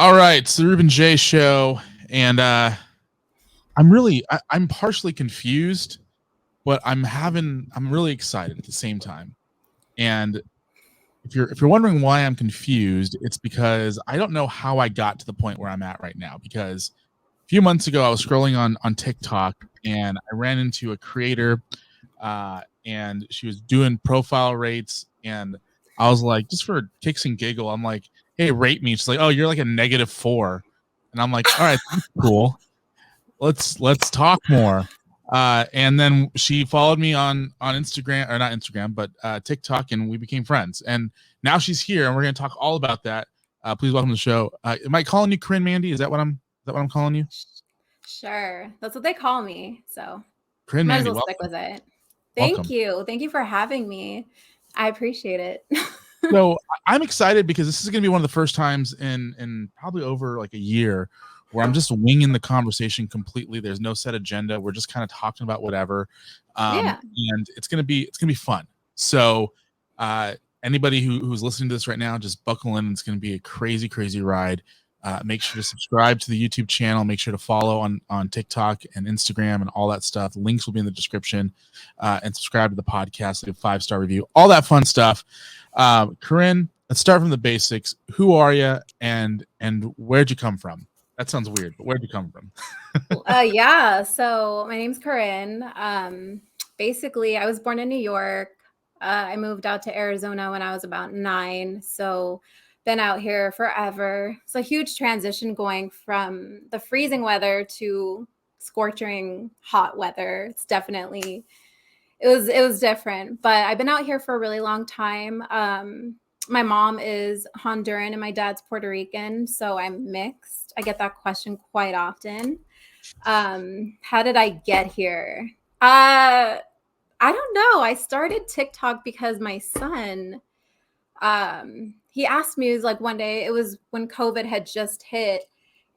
All right, it's the Ruben Jay show, and I'm partially confused, but I'm really excited at the same time. And if you're wondering why I'm confused, it's because I don't know how I got to the point where I'm at right now. Because a few months ago, I was scrolling on TikTok, and I ran into a creator, and she was doing profile rates, and I was like, just for kicks and giggle, I'm like, hey, rate me. She's like, oh, you're like a -4, and I'm like, all right, that's cool. Let's talk more. And then she followed me on Instagram, or not Instagram, but TikTok, and we became friends. And now she's here, and we're going to talk all about that. Please welcome to the show. Am I calling you Corrine, Mandy? Is that what I'm calling you? Sure. That's what they call me. So Corrine, might as Mandy, well stick welcome. with it. Thank Welcome. you. Thank you for having me. I appreciate it. So I'm excited because this is going to be one of the first times in probably over like a year where I'm just winging the conversation completely. There's no set agenda. We're just kind of talking about whatever, Yeah. and it's gonna be fun. So anybody who's listening to this right now, just buckle in. It's going to be a crazy ride. Make sure to subscribe to the YouTube channel. Make sure to follow on TikTok and Instagram and all that stuff. Links will be in the description. And subscribe to the podcast. Leave a 5-star review. All that fun stuff. Corrine, let's start from the basics. Who are you, and where'd you come from? That sounds weird, but where'd you come from? Yeah. So my name's Corrine. Basically, I was born in New York. I moved out to Arizona when I was about 9. So been out here forever. It's a huge transition going from the freezing weather to scorching hot weather. It was different, but I've been out here for a really long time. My mom is Honduran and my dad's Puerto Rican, so I'm mixed. I get that question quite often. How did I get here? I don't know. I started TikTok because my son, he asked me, it was like one day, it was when COVID had just hit,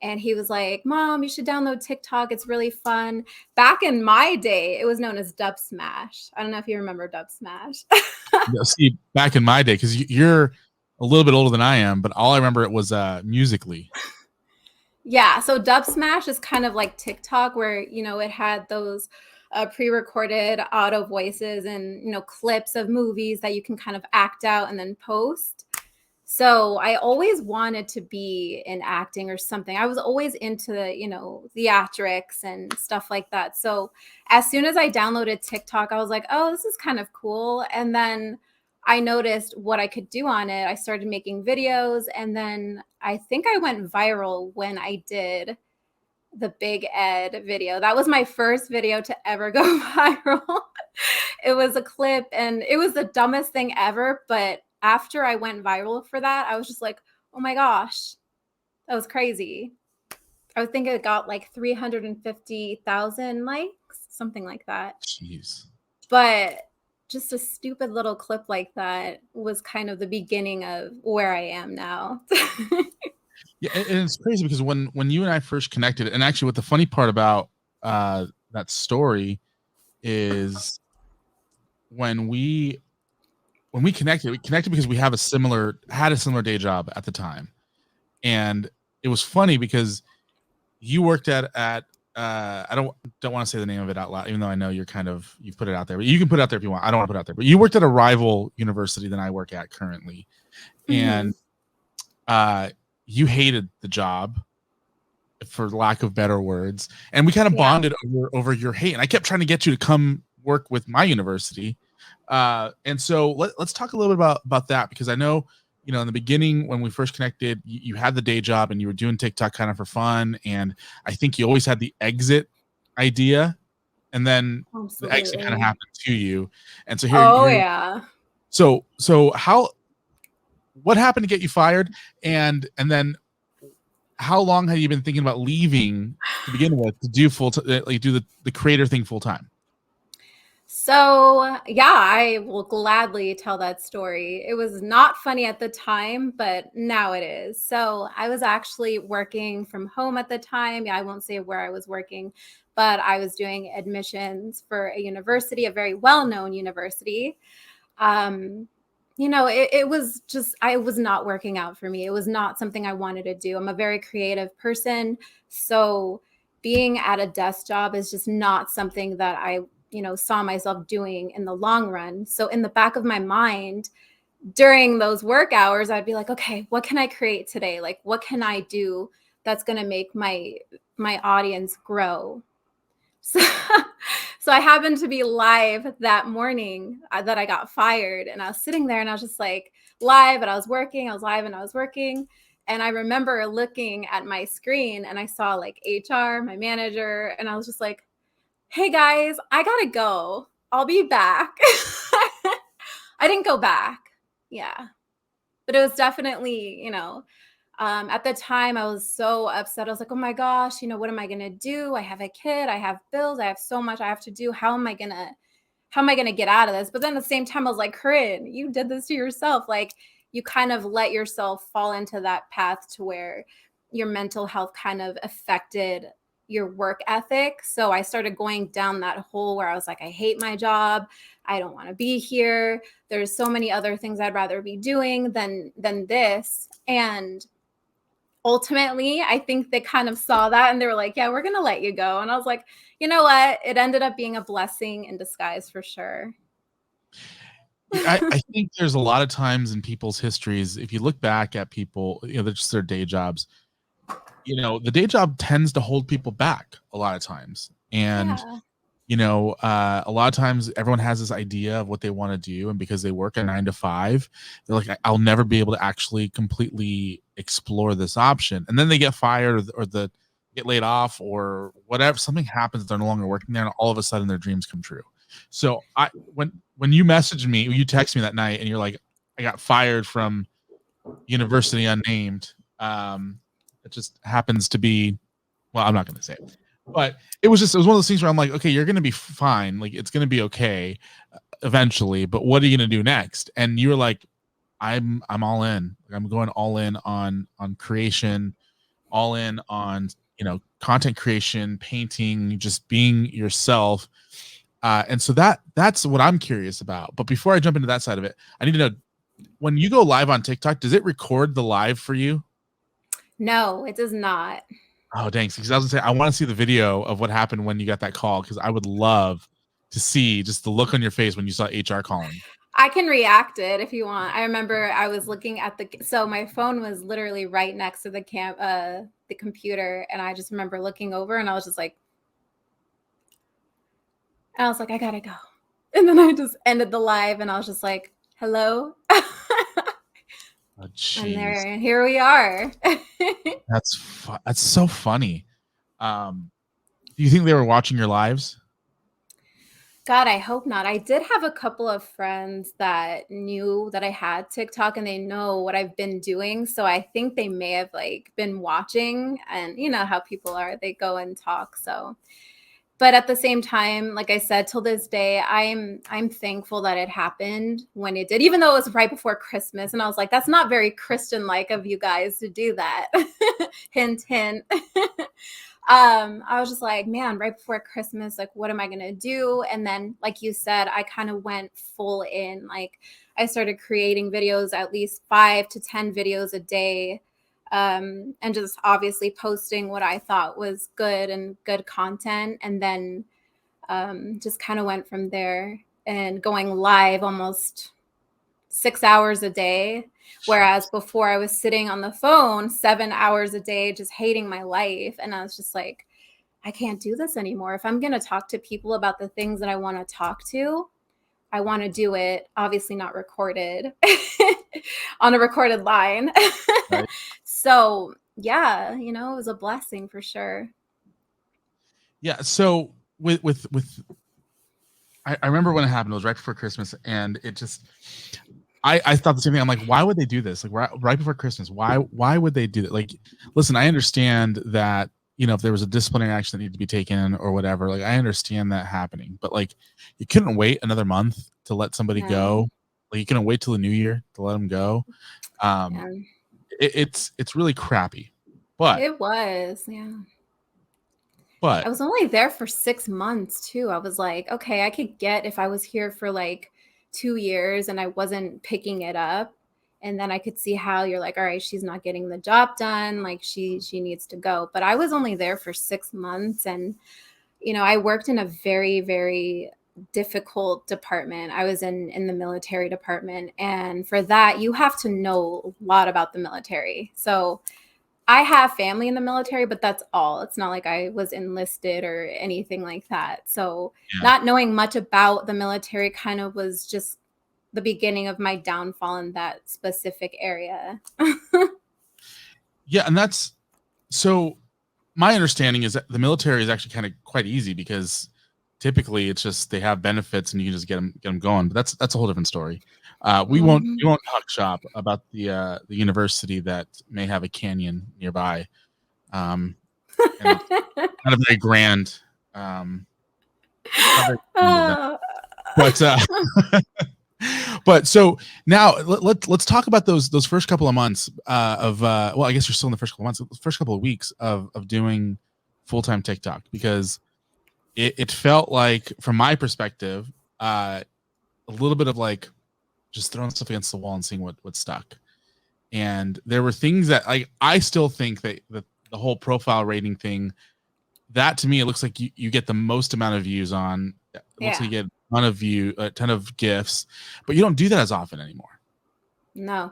and he was like, Mom, you should download TikTok. It's really fun. Back in my day, it was known as Dub Smash. I don't know if you remember Dub Smash. See, back in my day, because you're a little bit older than I am, but all I remember it was Musically. Yeah, so Dub Smash is kind of like TikTok, where it had those pre-recorded auto voices and clips of movies that you can kind of act out and then post. So I always wanted to be in acting or something. I was always into theatrics and stuff like that. So as soon as I downloaded TikTok, I was like, oh, this is kind of cool. And then I noticed what I could do on it. I started making videos, and then I think I went viral when I did the Big Ed video. That was my first video to ever go viral. It was a clip, and it was the dumbest thing ever. But after I went viral for that, I was just like, oh my gosh, that was crazy. I would think it got like 350,000 likes, something like that. Jeez. But just a stupid little clip like that was kind of the beginning of where I am now. Yeah, and it's crazy because when you and I first connected, and actually, what the funny part about that story is when we we connected because we had a similar day job at the time, and it was funny because you worked at I don't want to say the name of it out loud, even though I know you've put it out there, but you can put it out there if you want. I don't want to put it out there, but you worked at a rival university than I work at currently, and you hated the job, for lack of better words, and we kind of bonded over your hate. And I kept trying to get you to come work with my university, and so let's talk a little bit about that, because I know in the beginning when we first connected, you had the day job and you were doing TikTok kind of for fun, and I think you always had the exit idea, and then the exit kind of Absolutely. happened to you, and so here Oh, you're. yeah. So what happened to get you fired, and then how long have you been thinking about leaving to begin with to do do the creator thing full time? So, yeah, I will gladly tell that story. It was not funny at the time, but now it is. So, I was actually working from home at the time. Yeah, I won't say where I was working, but I was doing admissions for a university, a very well known university. Um, it was just, I was not working out for me. It was not something I wanted to do. I'm a very creative person. So being at a desk job is just not something that I, saw myself doing in the long run. So in the back of my mind, during those work hours, I'd be like, okay, what can I create today? Like, what can I do that's going to make my audience grow? So, so I happened to be live that morning that I got fired, and I was sitting there and I was just like live, and I was working. I was live and I was working. And I remember looking at my screen and I saw like HR, my manager, and I was just like, hey guys, I gotta go. I'll be back. I didn't go back. Yeah. But it was definitely, at the time I was so upset. I was like, oh my gosh, what am I gonna do? I have a kid, I have bills, I have so much I have to do. How am I gonna get out of this? But then at the same time, I was like, Corinne, you did this to yourself. Like, you kind of let yourself fall into that path to where your mental health kind of affected your work ethic. So I started going down that hole where I was like, I hate my job. I don't want to be here. There's so many other things I'd rather be doing than this. And ultimately, I think they kind of saw that and they were like, yeah, we're going to let you go. And I was like, you know what? It ended up being a blessing in disguise for sure. I think there's a lot of times in people's histories, if you look back at people, they're just their day jobs, the day job tends to hold people back a lot of times. And Yeah. a lot of times everyone has this idea of what they want to do, and because they work a 9 to 5, they're like, I'll never be able to actually completely explore this option. And then they get fired, or the get laid off, or whatever, something happens, they're no longer working there, and all of a sudden their dreams come true. So when you messaged me, you texted me that night and you're like, I got fired from university unnamed, it just happens to be, well, I'm not going to say it, but it was one of those things where I'm like, okay, you're going to be fine. Like, it's going to be okay eventually, but what are you going to do next? And you were like, I'm all in. I'm going all in on creation, all in on, content creation, painting, just being yourself. And so that's what I'm curious about. But before I jump into that side of it, I need to know, when you go live on TikTok, does it record the live for you? No, it does not. Oh, dang. Because I was gonna say, I want to see the video of what happened when you got that call, because I would love to see just the look on your face when you saw HR calling. I can react it if you want. I remember I was looking at so my phone was literally right next to the computer, and I just remember looking over and I was just like, I gotta go. And then I just ended the live and I was just like, hello. Oh, And jeez. here we are. That's so funny. Do you think they were watching your lives? God, I hope not. I did have a couple of friends that knew that I had TikTok and they know what I've been doing. So I think they may have like been watching, and you know how people are, they go and talk. So, but at the same time, like I said, till this day, I'm thankful that it happened when it did, even though it was right before Christmas. And I was like, that's not very Christian like of you guys to do that. Hint, hint. I was just like, man, right before Christmas, like, what am I gonna do? And then, like you said, I kind of went full in. Like, I started creating videos, at least 5 to 10 videos a day, and just obviously posting what I thought was good and good content. And then just kind of went from there and going live almost 6 hours a day. Whereas before I was sitting on the phone 7 hours a day, just hating my life. And I was just like, I can't do this anymore. If I'm going to talk to people about the things that I want to talk to, I want to do it, obviously not recorded on a recorded line. Right. So yeah, it was a blessing for sure. Yeah. So with I remember when it happened. It was right before Christmas, and it just, I thought the same thing. I'm like, why would they do this? Like, right before Christmas, why would they do that? Like, listen, I understand that, if there was a disciplinary action that needed to be taken or whatever, like, I understand that happening, but like, you couldn't wait another month to let somebody No. go. Like, you couldn't wait till the new year to let them go. Yeah. It's really crappy, but It was. Yeah. I but was only there for 6 months too. I was like, okay, I could get if I was here for like 2 years and I wasn't picking it up. And then I could see how you're like, all right, she's not getting the job done. Like she needs to go. But I was only there for 6 months. And, I worked in a very, very difficult department. I was in the military department. And for that, you have to know a lot about the military. So I have family in the military, but that's all. It's not like I was enlisted or anything like that. So Yeah. not knowing much about the military kind of was just the beginning of my downfall in that specific area. Yeah, and that's so. My understanding is that the military is actually kind of quite easy because typically it's just they have benefits and you can just get them going. But that's a whole different story. We won't talk shop about the university that may have a canyon nearby, and not a very grand. Not very grand but but so now let's talk about those first couple of months of well, I guess you're still in the first couple of months, first couple of weeks of doing full-time TikTok, because it felt like, from my perspective, a little bit of like just throwing stuff against the wall and seeing what stuck. And there were things that I still think that the whole profile rating thing, that to me, it looks like you get the most amount of views on. It looks like you get a ton of gifts, but you don't do that as often anymore. No.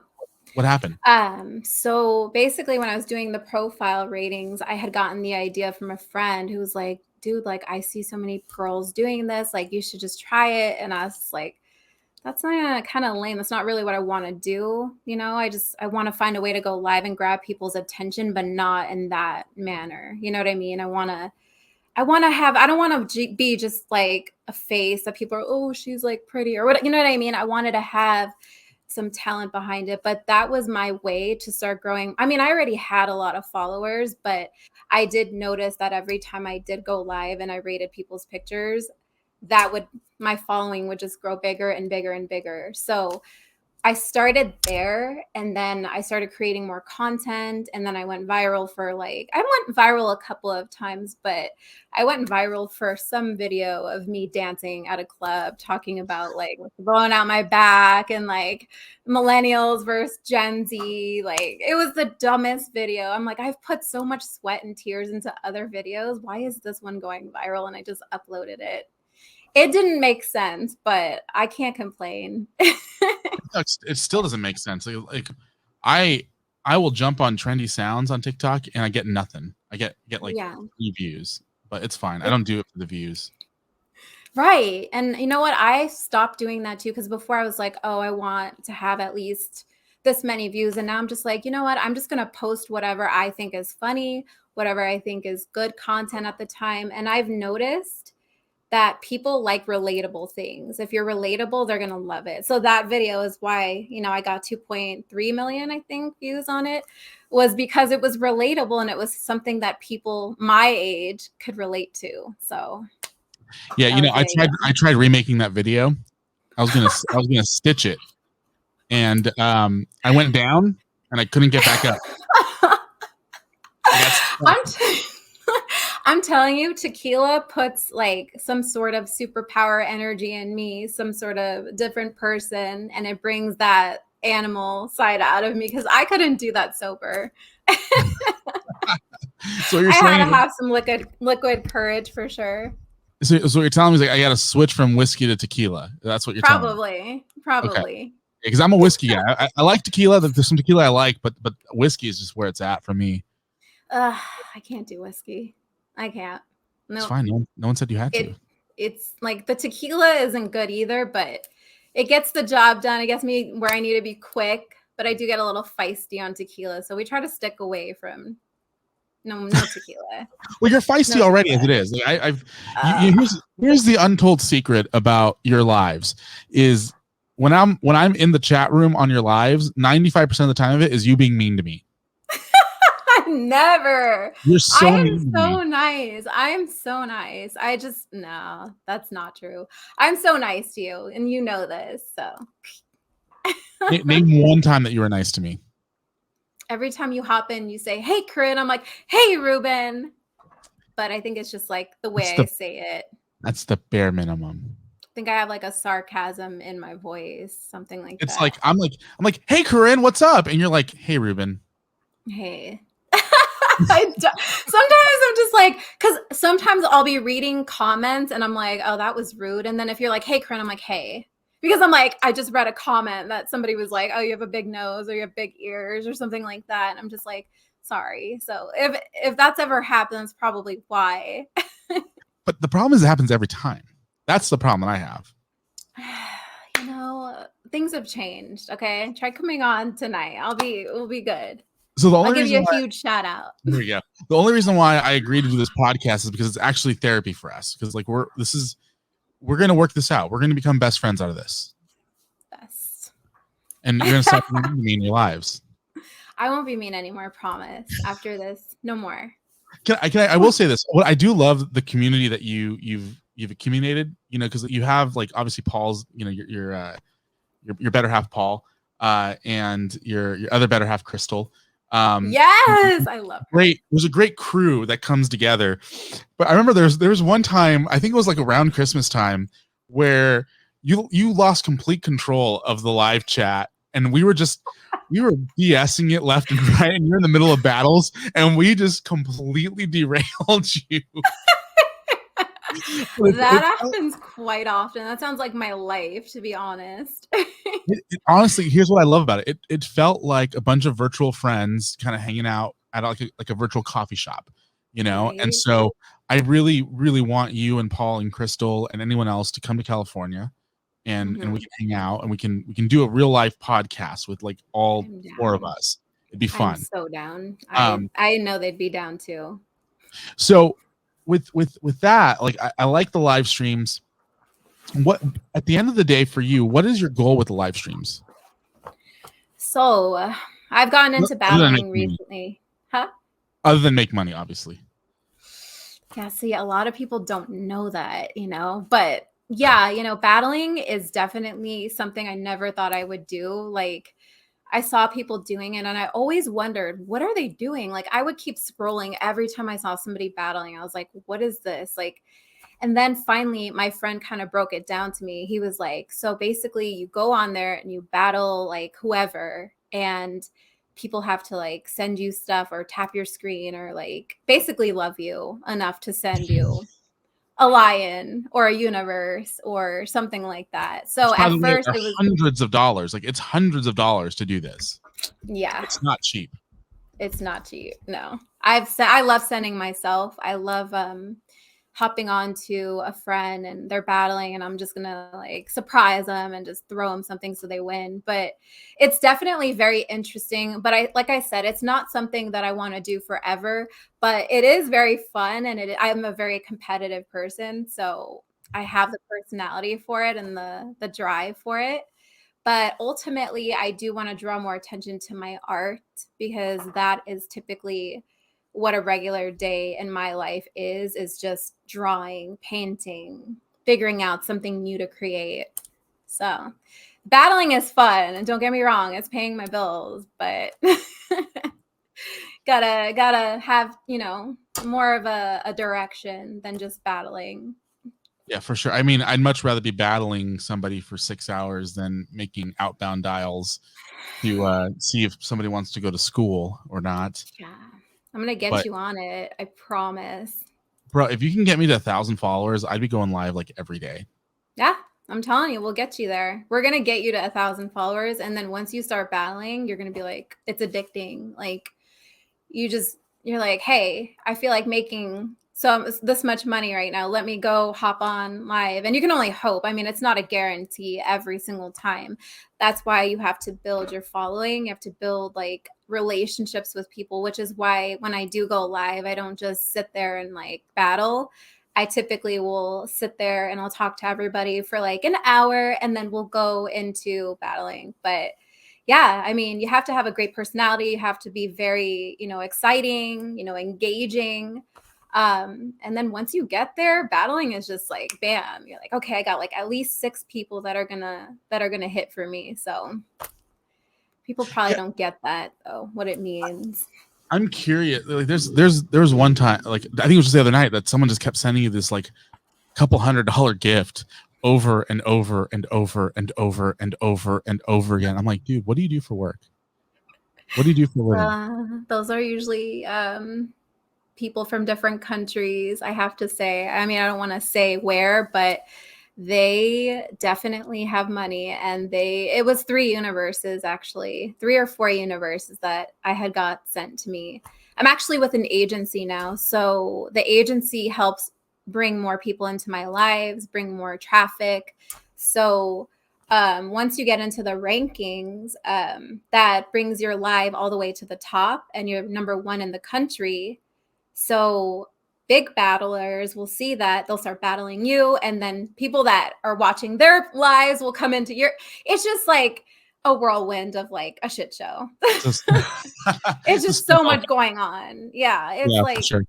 What happened? So basically when I was doing the profile ratings, I had gotten the idea from a friend who was like, dude, like I see so many girls doing this, like you should just try it. And I was like, that's not kind of lame. That's not really what I want to do. I want to find a way to go live and grab people's attention, but not in that manner. You know what I mean? I don't want to be just like a face that people are, oh, she's like pretty or what, you know what I mean? I wanted to have some talent behind it, but that was my way to start growing. I mean, I already had a lot of followers, but I did notice that every time I did go live and I rated people's pictures, my following would just grow bigger and bigger and bigger. So I started there, and then I started creating more content, and then I went viral I went viral a couple of times, but I went viral for some video of me dancing at a club talking about like blowing out my back and like millennials versus Gen Z. Like it was the dumbest video. I'm like, I've put so much sweat and tears into other videos. Why is this one going viral? And I just uploaded it. It didn't make sense, but I can't complain. It still doesn't make sense. Like I will jump on trendy sounds on TikTok and I get nothing. I get like 3 views, but it's fine. I don't do it for the views. Right. And you know what? I stopped doing that too, because before I was like, oh, I want to have at least this many views. And now I'm just like, you know what? I'm just going to post whatever I think is funny, whatever I think is good content at the time. And I've noticed that people like relatable things. If you're relatable, they're going to love it. So that video is why, I got 2.3 million, I think, views on it, was because it was relatable and it was something that people my age could relate to. So yeah, I tried remaking that video. I was gonna stitch it, and I went down and I couldn't get back up. I'm telling you, tequila puts like some sort of superpower energy in me, some sort of different person, and it brings that animal side out of me, because I couldn't do that sober. So you're I saying had to have some liquid courage for sure. So what you're telling me is like I got to switch from whiskey to tequila. That's what you're telling me. Probably. Okay. Because I'm a whiskey guy. I like tequila. There's some tequila I like, but whiskey is just where it's at for me. I can't do whiskey. I can't. No, it's fine. No one said you had to. It's like the tequila isn't good either, but it gets the job done. It gets me where I need to be quick, but I do get a little feisty on tequila. So we try to stick away from no tequila. Well, you're feisty already as it is. Like here's the untold secret about your lives is when I'm in the chat room on your lives, 95% of the time of it is you being mean to me. Never. You're so I am so nice. I am so nice. No, that's not true. I'm so nice to you, and you know this. So name one time that you were nice to me. Every time you hop in, you say, "Hey, Corrine." I'm like, "Hey, Ruben." But I think it's just like the way I say it. That's the bare minimum. think I have like a sarcasm in my voice, something like It's that. like I'm like, hey Corrine, what's up? And you're like, hey Ruben. Hey. Sometimes I'm just like, because sometimes I'll be reading comments and I'm like, oh, that was rude. And then if you're like, hey, Corinne, I'm like, hey. Because I'm like, I just read a comment that somebody was like, oh, you have a big nose or you have big ears or something like that. And I'm just like, sorry. So if that's ever happened, that's probably why. But the problem is it happens every time. That's the problem that I have. You know, things have changed. Okay. Try coming on tonight. We'll be good. So the only I'll give you reason a huge shout out. there we go. The only reason why I agreed to do this podcast is because it's actually therapy for us. Because like we're gonna work this out. We're gonna become best friends out of this. Best. And you're gonna stop being mean in your lives. I won't be mean anymore, promise. After this, no more. I will say this. What I do love the community that you've accumulated, you know, because you have like obviously Paul's, you know, your better half Paul, and your other better half Crystal. Yes, I love her. Great. There's a great crew that comes together. But I remember there was one time, I think it was like around Christmas time, where you lost complete control of the live chat, and we were BSing it left and right, and you're in the middle of battles, and we just completely derailed you. That happens quite often. That sounds like my life, to be honest. Honestly, here's what I love about it. It felt like a bunch of virtual friends kind of hanging out at like a virtual coffee shop, you know? Right. And so I really, really want you and Paul and Crystal and anyone else to come to California and we can hang out and we can do a real life podcast with like all four of us. It'd be fun. I'm so down. I know they'd be down too. So with that, like I like the live streams. What at the end of the day for you, what is your goal with the live streams? So I've gotten into battling recently. Huh? Other than make money, obviously. Yeah, see, a lot of people don't know that, you know, but yeah, you know, battling is definitely something I never thought I would do. Like I saw people doing it and I always wondered, what are they doing? Like I would keep scrolling every time I saw somebody battling. I was like, what is this? Like, and then finally my friend kind of broke it down to me. He was like, so basically you go on there and you battle like whoever, and people have to like send you stuff or tap your screen or like basically love you enough to send you a lion or a universe or something like that. So at first it was hundreds of dollars. Like it's hundreds of dollars to do this. Yeah. It's not cheap. It's not cheap. No. I love sending myself. I love hopping on to a friend and they're battling and I'm just gonna like surprise them and just throw them something so they win. But it's definitely very interesting. But like I said, it's not something that I want to do forever, but it is very fun and I'm a very competitive person. So I have the personality for it and the drive for it. But ultimately, I do want to draw more attention to my art because that is typically what a regular day in my life is just drawing, painting, figuring out something new to create. So battling is fun. And don't get me wrong, it's paying my bills, but gotta have, you know, more of a direction than just battling. Yeah, for sure. I mean, I'd much rather be battling somebody for 6 hours than making outbound dials to see if somebody wants to go to school or not. Yeah. I'm going to get you on it. I promise. Bro, if you can get me to 1,000 followers, I'd be going live like every day. Yeah. I'm telling you, we'll get you there. We're going to get you to 1,000 followers. And then once you start battling, you're going to be like, it's addicting. Like you're like, hey, I feel like making this much money right now. Let me go hop on live. And you can only hope. I mean, it's not a guarantee every single time. That's why you have to build your following. You have to build like relationships with people, which is why when I do go live, I don't just sit there and like battle. I typically will sit there and I'll talk to everybody for like an hour and then we'll go into battling. But yeah, I mean, you have to have a great personality. You have to be very, you know, exciting, you know, engaging. And then once you get there, battling is just like, bam, you're like, okay, I got like at least 6 people that are gonna hit for me. So people probably don't get that though, what it means. I'm curious. Like there's one time, like I think it was just the other night that someone just kept sending you this like $200 gift over and over and over and over and over and over again. I'm like, dude, what do you do for work? What do you do for a living? Those are usually people from different countries, I have to say. I mean, I don't want to say where, but they definitely have money. And it was 3 universes, actually, 3 or 4 universes that I had got sent to me. I'm actually with an agency now. So the agency helps bring more people into my lives, bring more traffic. So once you get into the rankings, that brings your live all the way to the top and you're number 1 in the country. So big battlers will see that, they'll start battling you, and then people that are watching their lives will come into your. It's just like a whirlwind of like a shit show. Just, It's just just so much going on. Yeah, it's yeah, for like, sure.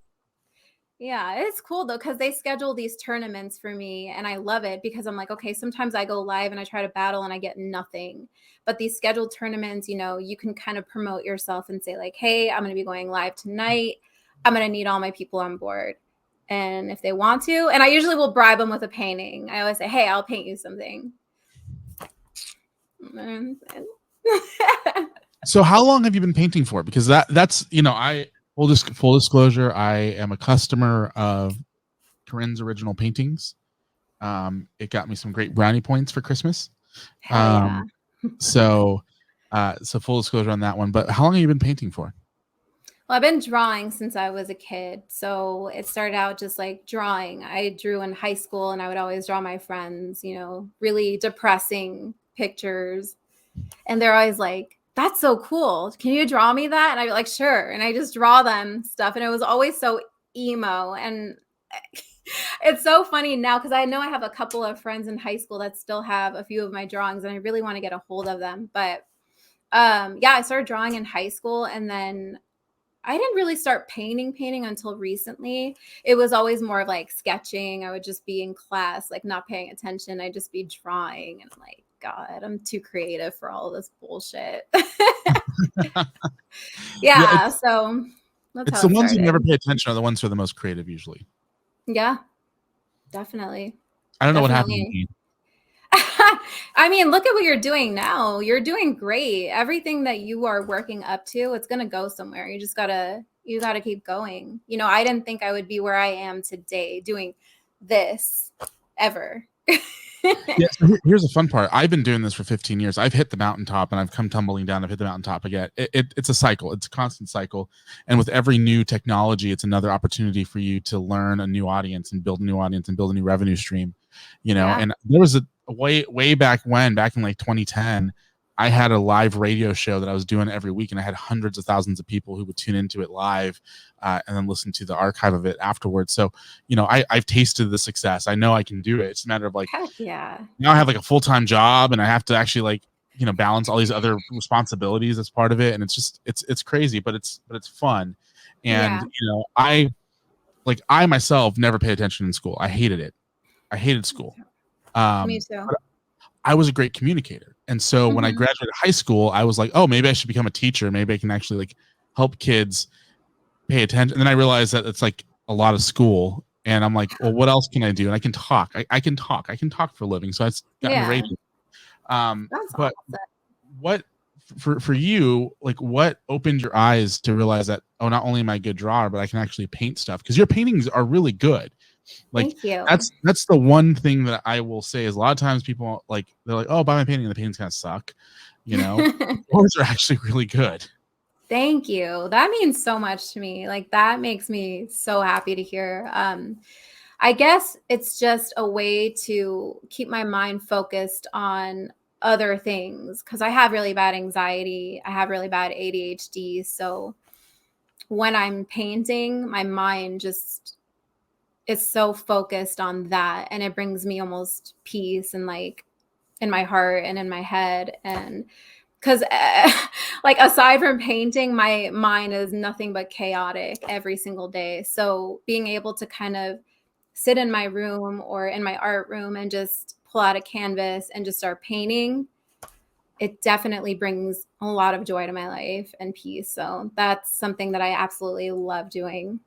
yeah, it's cool though, because they schedule these tournaments for me and I love it because I'm like, okay, sometimes I go live and I try to battle and I get nothing. But these scheduled tournaments, you can kind of promote yourself and say, like, hey, I'm going to be going live tonight. I'm going to need all my people on board. And if they want to, and I usually will bribe them with a painting. I always say, hey, I'll paint you something. So how long have you been painting for? Because that's I full disclosure, I am a customer of Corrine's original paintings. It got me some great brownie points for Christmas. Hell yeah. So full disclosure on that one. But how long have you been painting for? Well, I've been drawing since I was a kid. So it started out just like drawing. I drew in high school and I would always draw my friends, really depressing pictures. And they're always like, that's so cool. Can you draw me that? And I'd be like, sure. And I just draw them stuff. And it was always so emo. And it's so funny now because I know I have a couple of friends in high school that still have a few of my drawings and I really want to get a hold of them. But yeah, I started drawing in high school and then I didn't really start painting until recently. It was always more of like sketching. I would just be in class, like not paying attention. I'd just be drawing and I'm like, God, I'm too creative for all this bullshit. Yeah, so that's it's how the it ones you never started. pay attention are the ones who are the most creative usually. Yeah, definitely. I don't know what happened to Definitely. me. I mean, look at what you're doing now. You're doing great. Everything that you are working up to, it's going to go somewhere. You got to keep going. I didn't think I would be where I am today doing this ever. Yeah, so here's the fun part. I've been doing this for 15 years. I've hit the mountaintop and I've come tumbling down. I've hit the mountaintop again. It's a cycle. It's a constant cycle. And with every new technology, it's another opportunity for you to learn a new audience and build a new audience and build a new revenue stream. Yeah. And there was a way back in like 2010, I had a live radio show that I was doing every week, and I had hundreds of thousands of people who would tune into it live and then listen to the archive of it afterwards. So, I've tasted the success. I know I can do it. It's a matter of like, Heck yeah. now I have like a full-time job and I have to actually like, balance all these other responsibilities as part of it. And it's just, it's crazy, but it's fun. And, Yeah. I myself never paid attention in school. I hated it. I hated school. Me too. But I was a great communicator. And so when I graduated high school, I was like, oh, maybe I should become a teacher. Maybe I can actually like help kids pay attention. And then I realized that it's like a lot of school. And I'm like, well, what else can I do? And I can talk. I can talk. I can talk for a living. So I got into Yeah. radio. That's But awesome. what for you, like what opened your eyes to realize that, oh, not only am I a good drawer, but I can actually paint stuff? Because your paintings are really good. Like Thank you. that's the one thing that I will say is a lot of times people like, they're like, oh, buy my painting and the paintings kind of suck. Yours are actually really good. Thank you. That means so much to me. Like that makes me so happy to hear. I guess it's just a way to keep my mind focused on other things because I have really bad anxiety. I have really bad ADHD. So when I'm painting, my mind just is so focused on that. And it brings me almost peace and like in my heart and in my head. And because like aside from painting, my mind is nothing but chaotic every single day. So being able to kind of sit in my room or in my art room and just pull out a canvas and just start painting, it definitely brings a lot of joy to my life and peace. So that's something that I absolutely love doing.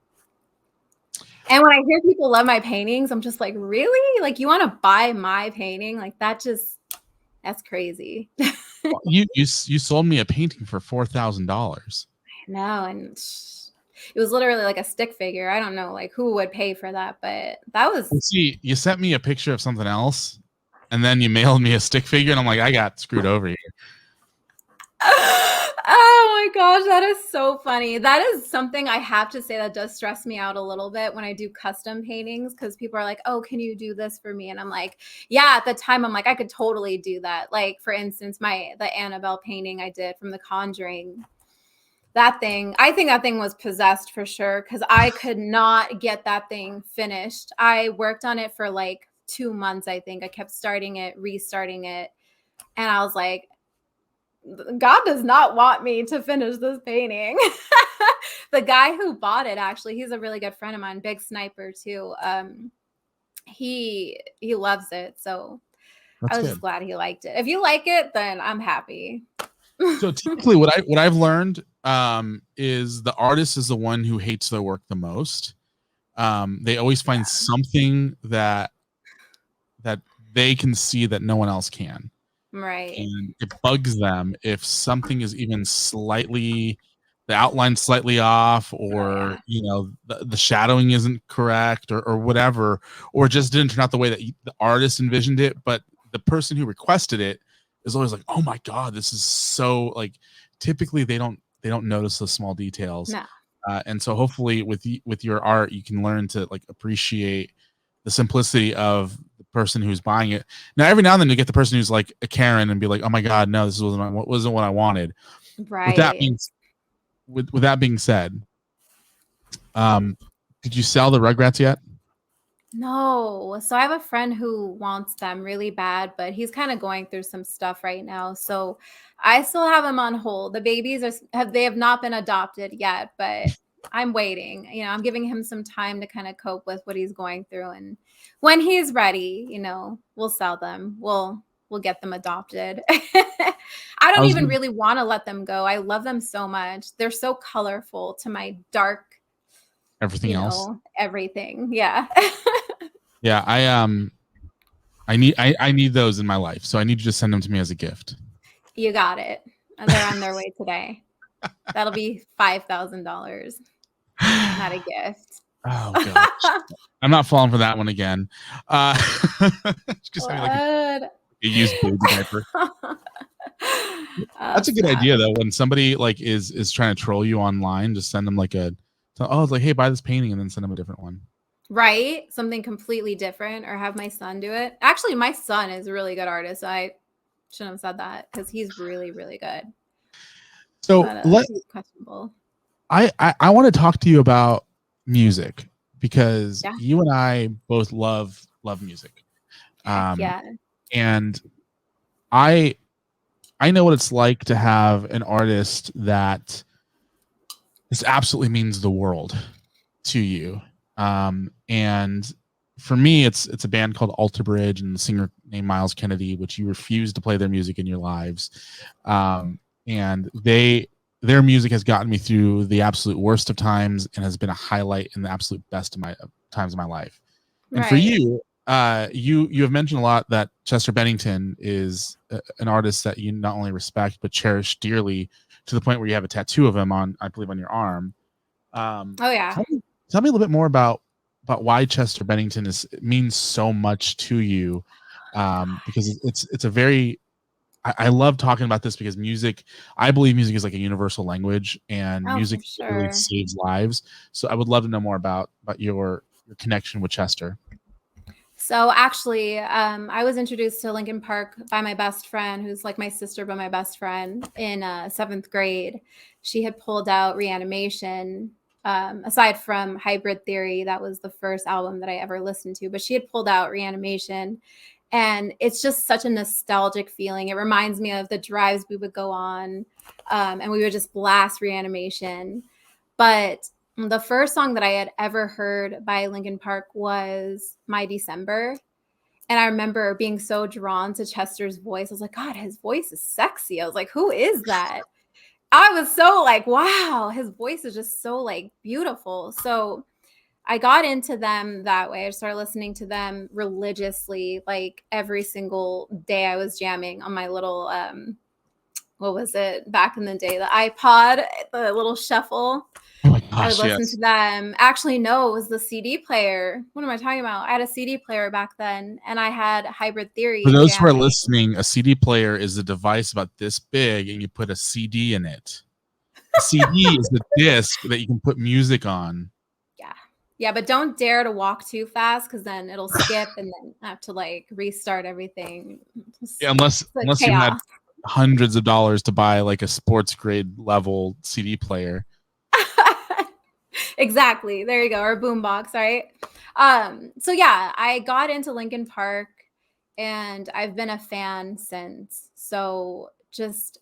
And when I hear people love my paintings, I'm just like, really? Like, you want to buy my painting? Like, that's crazy. You sold me a painting for $4,000. No, and it was literally like a stick figure. I don't know like who would pay for that, but that was See, you sent me a picture of something else, and then you mailed me a stick figure, and I'm like, I got screwed over here. Oh my gosh, that is so funny. That is something I have to say that does stress me out a little bit when I do custom paintings because people are like, "Oh, can you do this for me?" And I'm like, "Yeah." At the time, I'm like, I could totally do that. Like for instance, the Annabelle painting I did from The Conjuring. That thing, I think that thing was possessed for sure because I could not get that thing finished. I worked on it for like 2 months. I think I kept starting it, restarting it, and I was like, God does not want me to finish this painting. The guy who bought it, actually, he's a really good friend of mine, big sniper too. He loves it, so I That's was just good. glad he liked it. If you like it, then I'm happy. So typically, what I've learned is the artist is the one who hates their work the most. They always find Yeah. something that they can see that no one else can, Right. and it bugs them if something is even slightly the outline slightly off, Oh or yeah. the shadowing isn't correct, or whatever, or it just didn't turn out the way that the artist envisioned it, but the person who requested it is always like, oh my god, this is so like, typically they don't notice the small details. No. And so hopefully with your art you can learn to like appreciate the simplicity of the person who's buying it. Now every now and then you get the person who's like a Karen and be like, oh my god, no, this wasn't what I wanted. With that Right. being with that being said, um, did you sell the Rugrats yet? No. So I have a friend who wants them really bad, but he's kind of going through some stuff right now. So I still have him on hold. The babies they have not been adopted yet, but I'm waiting. I'm giving him some time to kind of cope with what he's going through, and when he's ready, we'll sell them. We'll get them adopted. I I don't was even gonna, really want to let them go. I love them so much. They're so colorful to my dark, everything else. everything. Yeah. Yeah, I need those in my life, so I need you to send them to me as a gift. You got it. They're on their way today. That'll be $5,000, not a gift. Oh gosh, I'm not falling for that one again. Uh, just having like What? a used baby diaper. That's a good Stop. idea though. When somebody like is trying to troll you online, just send them like it's like, hey, buy this painting, and then send them a different one. Right? Something completely different, or have my son do it. Actually, my son is a really good artist. I shouldn't have said that because he's really, really good. So But let questionable. I want to talk to you about music because Yeah. you and I both love music. Heck Um, yeah. and I I know what it's like to have an artist that this absolutely means the world to you. And for me, it's a band called Alter Bridge and the singer named Miles Kennedy, which you refuse to play their music in your lives. And their music has gotten me through the absolute worst of times and has been a highlight in the absolute best of my times of my life. And for Right. you, you have mentioned a lot that Chester Bennington is an artist that you not only respect but cherish dearly, to the point where you have a tattoo of him on, I believe, on your arm. Oh yeah. Tell me a little bit more about why Chester Bennington means so much to you, because it's a very I love talking about this because music, I believe music is like a universal language, and Oh, for music really sure. saves lives. So I would love to know more about your connection with Chester. So actually, I was introduced to Linkin Park by my best friend, who's like my sister, but my best friend in seventh grade. She had pulled out Reanimation. Aside from Hybrid Theory, that was the first album that I ever listened to, but she had pulled out Reanimation. And it's just such a nostalgic feeling. It reminds me of the drives we would go on, and we would just blast Reanimation. But the first song that I had ever heard by Linkin Park was My December. And I remember being so drawn to Chester's voice. I was like, God, his voice is sexy. I was like, who is that? I was so like, wow, his voice is just so like beautiful. So I got into them that way. I started listening to them religiously, like every single day I was jamming on my little what was it back in the day? The iPod, the little shuffle. Oh my I would gosh, listen to yes. them. Actually, no, it was the CD player. What am I talking about? I had a CD player back then, and I had Hybrid For Theory those who are jamming. listening, a CD player is a device about this big, and you put a CD in it. A CD is a disc that you can put music on. Yeah. Yeah, but don't dare to walk too fast because then it'll skip and then I have to like restart everything. Yeah, It's like unless you had chaos. hundreds of dollars to buy like a sports grade level CD player. Exactly. There you go. Or boombox, right? So yeah, I got into Linkin Park and I've been a fan since. So just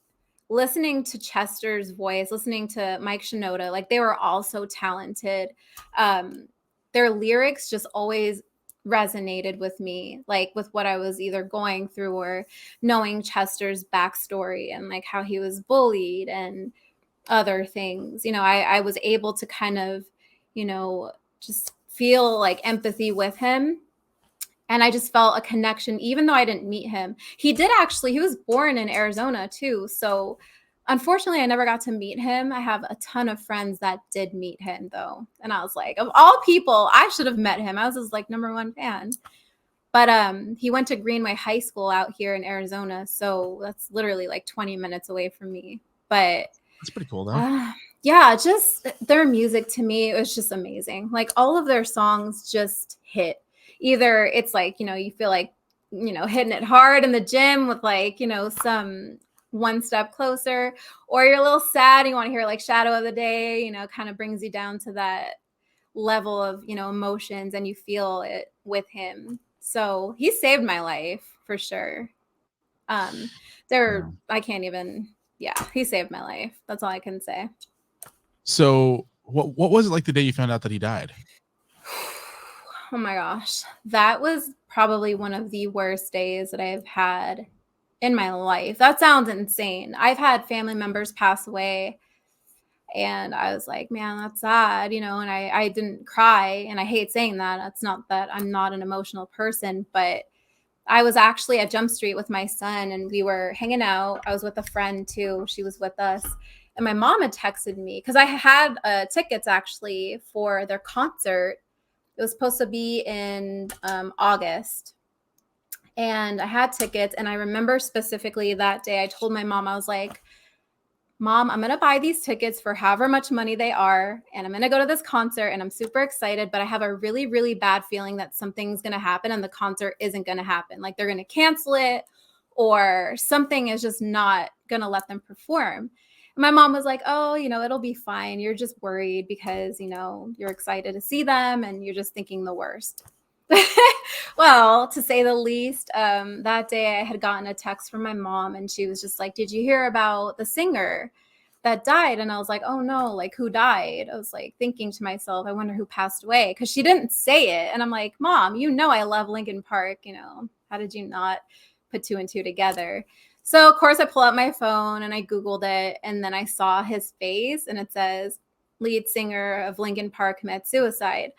listening to Chester's voice, listening to Mike Shinoda, like they were all so talented. Their lyrics just always resonated with me, like with what I was either going through or knowing Chester's backstory and like how he was bullied and other things. I was able to kind of, just feel like empathy with him. And I just felt a connection, even though I didn't meet him. He was born in Arizona too. So unfortunately, I never got to meet him. I have a ton of friends that did meet him though. And I was like, of all people, I should have met him. I was his like number one fan. But he went to Greenway High School out here in Arizona. So that's literally like 20 minutes away from me. But That's pretty cool though. uh, yeah, just their music to me, it was just amazing. Like all of their songs just hit. Either it's like, you feel like, hitting it hard in the gym with like, some one step closer, or you're a little sad, you want to hear like Shadow of the Day, kind of brings you down to that level of, emotions and you feel it with him. So he saved my life for sure. Um, Yeah. I can't even, yeah, he saved my life. That's all I can say. So what was it like the day you found out that he died? Oh my gosh. That was probably one of the worst days that I've had in my life. That sounds insane. I've had family members pass away and I was like, man, that's sad, and I didn't cry. And I hate saying that. It's not that I'm not an emotional person, but I was actually at Jump Street with my son and we were hanging out. I was with a friend too. She was with us. And my mom had texted me because I had tickets actually for their concert. It was supposed to be in August. And I had tickets. And I remember specifically that day, I told my mom, I was like, Mom, I'm going to buy these tickets for however much money they are. And I'm going to go to this concert and I'm super excited. But I have a really, really bad feeling that something's going to happen and the concert isn't going to happen. Like they're going to cancel it or something is just not going to let them perform. And my mom was like, oh, it'll be fine. You're just worried because, you're excited to see them and you're just thinking the worst. Well, to say the least, that day I had gotten a text from my mom and she was just like, did you hear about the singer that died? And I was like, oh no, like who died? I was like thinking to myself, I wonder who passed away because she didn't say it. And I'm like, Mom, I love Linkin Park. How did you not put two and two together? So of course I pull out my phone and I Googled it and then I saw his face and it says lead singer of Linkin Park commit suicide.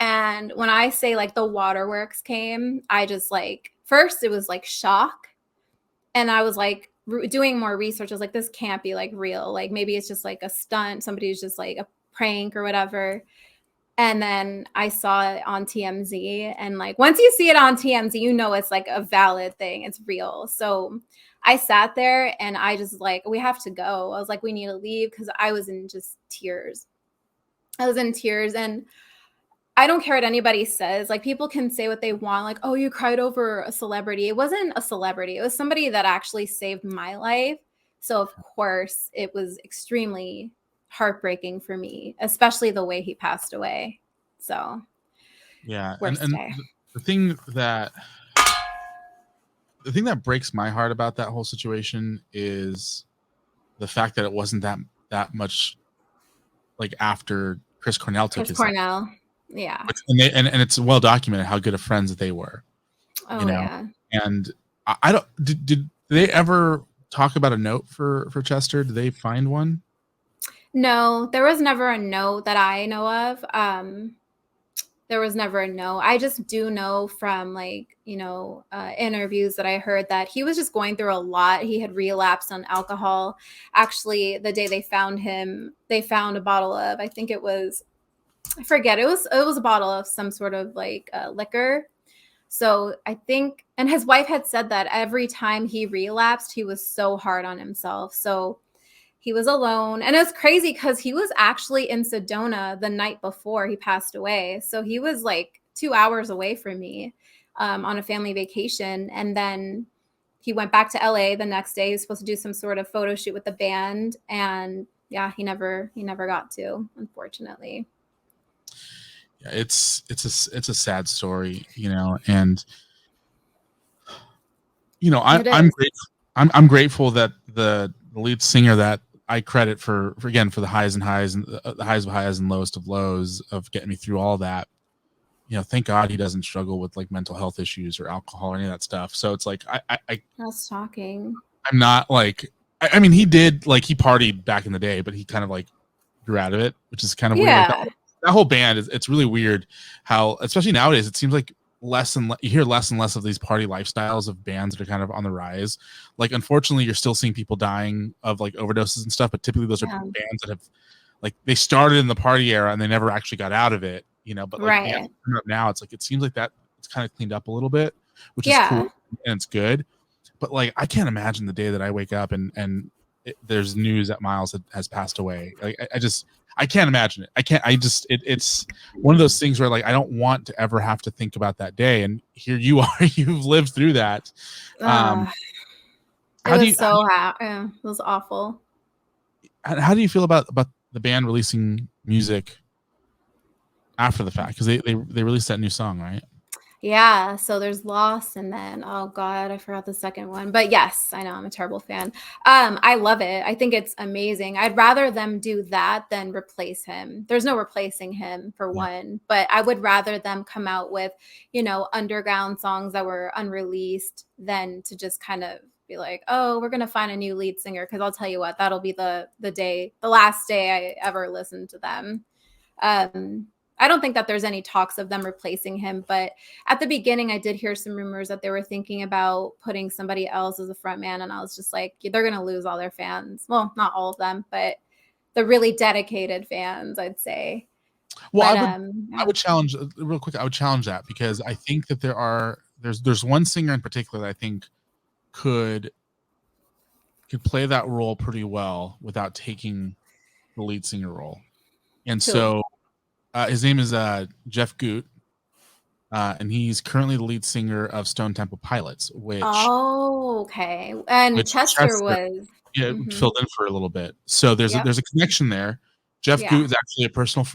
And when I say like the waterworks came, I just like, first it was like shock. And I was like doing more research. I was like, this can't be like real. Like maybe it's just like a stunt. Somebody's just like a prank or whatever. And then I saw it on TMZ. And like once you see it on TMZ, it's like a valid thing. It's real. So I sat there and I just like, we have to go. I was like, we need to leave because I was in just tears. I was in tears and I don't care what anybody says. Like people can say what they want. Like, oh, you cried over a celebrity. It wasn't a celebrity. It was somebody that actually saved my life. So of course it was extremely heartbreaking for me, especially the way he passed away. So Yeah. worst And day. the thing that the thing that breaks my heart about that whole situation is the fact that it wasn't that much like after Chris Cornell took Chris his life. Cornell. Yeah. And it's well documented how good of friends they were. Oh yeah. And I don't did they ever talk about a note for Chester? Did they find one? No, there was never a note that I know of. there was never a no. I just do know from like, interviews that I heard that he was just going through a lot. He had relapsed on alcohol. Actually, the day they found him, they found a bottle of, I think it was, I forget, it was a bottle of some sort of like liquor. So I think, and his wife had said that every time he relapsed, he was so hard on himself. So he was alone. And it was crazy because he was actually in Sedona the night before he passed away. So he was like 2 hours away from me on a family vacation. And then he went back to LA the next day. He was supposed to do some sort of photo shoot with the band. And yeah, he never got to, unfortunately. Yeah, it's a sad story, and It I'm is. grateful. I'm grateful that the lead singer that I credit for again for the highs and highs and the highs of highs and lowest of lows of getting me through all that. Thank God he doesn't struggle with like mental health issues or alcohol or any of that stuff. So it's like That's shocking. I'm not like I mean he did like he partied back in the day, but he kind of like grew out of it, which is kind of weird. Like Yeah. that whole band is it's really weird how especially nowadays it seems like you hear less and less of these party lifestyles of bands that are kind of on the rise. Like unfortunately you're still seeing people dying of like overdoses and stuff, but typically those are Yeah. bands that have like they started in the party era and they never actually got out of it, but like bands Right. coming up now it's like it seems like that it's kind of cleaned up a little bit, which is cool Yeah. and it's good. But like I can't imagine the day that I wake up and there's news that Miles has passed away. Like I can't imagine it. I can't. I just it's one of those things where like I don't want to ever have to think about that day. And here you are, you've lived through that. Uh, it How do was you so yeah, it was awful. how do you feel about the band releasing music after the fact? Because they released that new song, right? Yeah, so there's Lost and then oh god, I forgot the second one. But yes, I know I'm a terrible fan. I love it. I think it's amazing. I'd rather them do that than replace him. There's no replacing him for Yeah. one, but I would rather them come out with, underground songs that were unreleased than to just kind of be like, "Oh, we're going to find a new lead singer," because I'll tell you what, that'll be the last day I ever listen to them. Um, I don't think that there's any talks of them replacing him, but at the beginning, I did hear some rumors that they were thinking about putting somebody else as a front man, and I was just like, they're going to lose all their fans. Well, not all of them, but the really dedicated fans, I'd say. Well, But I yeah, would challenge real quick. I would challenge that because I think that there's one singer in particular that I think could play that role pretty well without taking the lead singer role. And who? so his name is Jeff Goot, and he's currently the lead singer of Stone Temple Pilots, Oh, okay. And which Chester Chester was. filled in for a little bit. So Yep. there's a connection there. Jeff Yeah. Goot is actually a personal,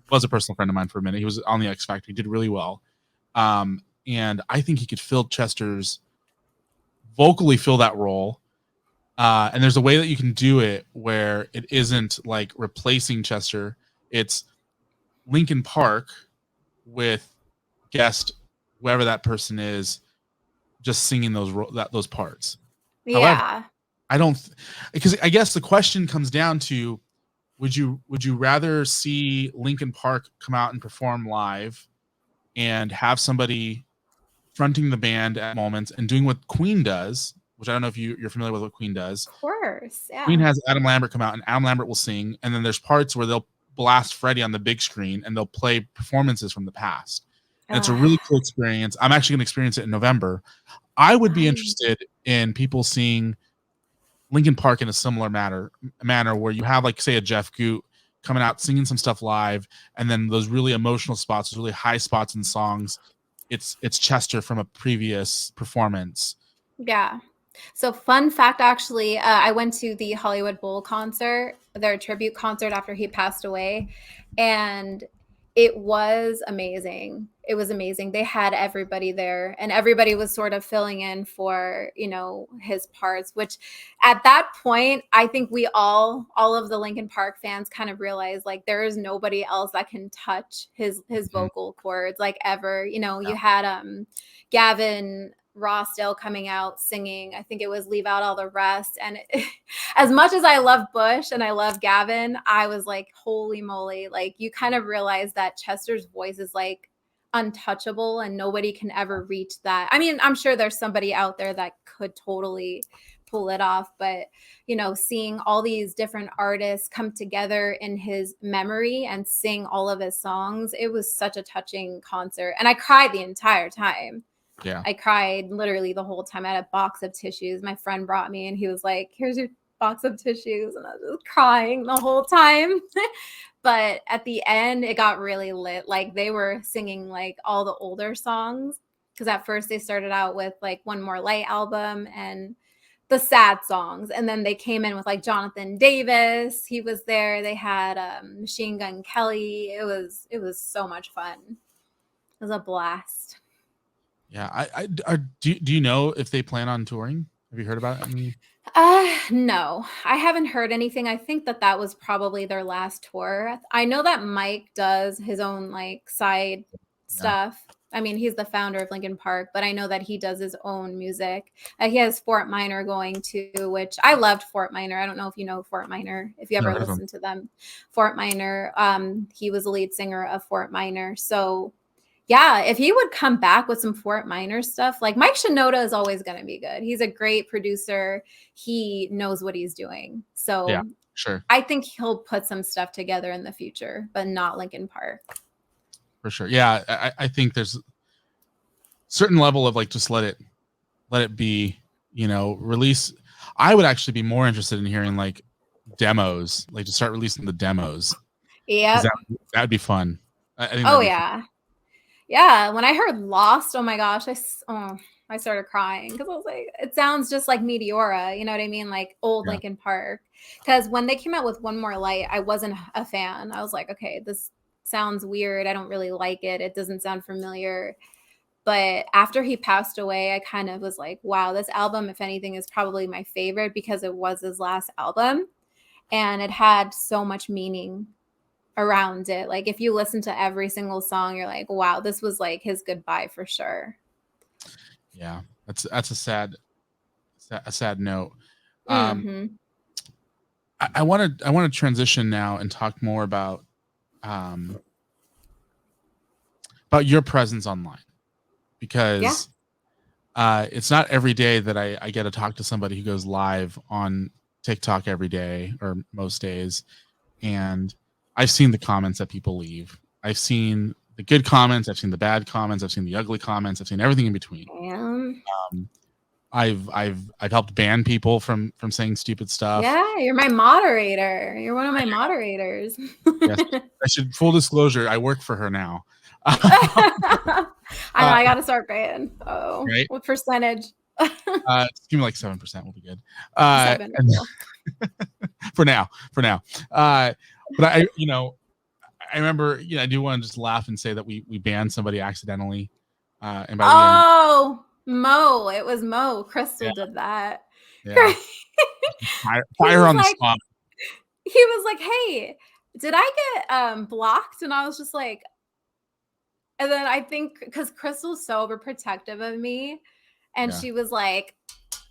was a personal friend of mine for a minute. He was on the X Factor. He did really well, and I think he could vocally fill that role. And there's a way that you can do it where it isn't like replacing Chester. It's Linkin Park with guest whoever that person is, just singing those parts. However, Yeah. I don't because I guess the question comes down to would you rather see Linkin Park come out and perform live and have somebody fronting the band at moments and doing what Queen does, which I don't know if you're familiar with what Queen does. Of course. Queen Yeah. has Adam Lambert come out and Adam Lambert will sing, and then there's parts where they'll blast Freddie on the big screen and they'll play performances from the past. And it's a really cool experience. I'm actually going to experience it in November. I would be Nice. interested in people seeing Linkin Park in a similar manner where you have like say a Jeff Goot coming out singing some stuff live, and then those really emotional spots, those really high spots in songs. It's Chester from a previous performance. Yeah. So, fun fact actually, I went to the Hollywood Bowl concert, their tribute concert after he passed away, and it was amazing. It was amazing. They had everybody there, and everybody was sort of filling in for, his parts, which at that point, I think all of the Linkin Park fans kind of realized like there is nobody else that can touch his Mhm. vocal cords like ever. You Yeah. had Gavin Rossdale coming out singing. I think it was Leave Out All the Rest. And as much as I love Bush and I love Gavin, I was like, holy moly. Like, you kind of realize that Chester's voice is like untouchable and nobody can ever reach that. I mean, I'm sure there's somebody out there that could totally pull it off, but seeing all these different artists come together in his memory and sing all of his songs, it was such a touching concert, and I cried the entire time. Yeah, I cried literally the whole time. I had a box of tissues my friend brought me, and he was like, here's your box of tissues, and I was just crying the whole time. But at the end, it got really lit. Like, they were singing like all the older songs, because at first they started out with like One More Light album and the sad songs, and then they came in with like Jonathan Davis. He was there. They had Machine Gun Kelly. It was so much fun. It was a blast. Yeah. Do you know if they plan on touring? Have you heard about it? No, I haven't heard anything. I think that was probably their last tour. I know that Mike does his own like side stuff. I mean, he's the founder of Linkin Park, but I know that he does his own music. He has Fort Minor going to, which I loved Fort Minor. I don't know if you know Fort Minor, if you ever listened to them. Fort Minor, he was the lead singer of Fort Minor. So yeah, if he would come back with some Fort Minor stuff, like Mike Shinoda is always going to be good. He's a great producer. He knows what he's doing. So yeah, sure. I think he'll put some stuff together in the future, but not Linkin Park. For sure. Yeah, I think there's a certain level of like, just let it be, release. I would actually be more interested in hearing like demos, like to start releasing the demos. Yeah. That'd be fun. I think yeah. Yeah. When I heard Lost, oh my gosh, I started crying because I was like, it sounds just like Meteora, you know what I mean? Like old Linkin Park. Because when they came out with One More Light, I wasn't a fan. I was like, okay, this sounds weird. I don't really like it. It doesn't sound familiar. But after he passed away, I kind of was like, wow, this album, if anything, is probably my favorite because it was his last album. And it had so much meaning around it. Like, if you listen to every single song, you're like, wow, this was like his goodbye for sure. Yeah, that's a sad note. Mm-hmm. I want to transition now and talk more about your presence online, because it's not every day that I get to talk to somebody who goes live on TikTok every day or most days. And I've seen the comments that people leave. I've seen the good comments. I've seen the bad comments. I've seen the ugly comments. I've seen everything in between. I've helped ban people from saying stupid stuff. Yeah, you're my moderator. You're one of my moderators. Yes. I should, full disclosure, I work for her now. I know, I gotta start paying. Oh, right? What percentage? Give me like 7% will be good. 7 for now. But I remember, I do want to just laugh and say that we banned somebody accidentally. And by Mo, it was Mo. Crystal did that. Yeah. Fire on the spot. He was like, "Hey, did I get blocked?" And I was just like, and then I think because Crystal's so overprotective of me, and she was like,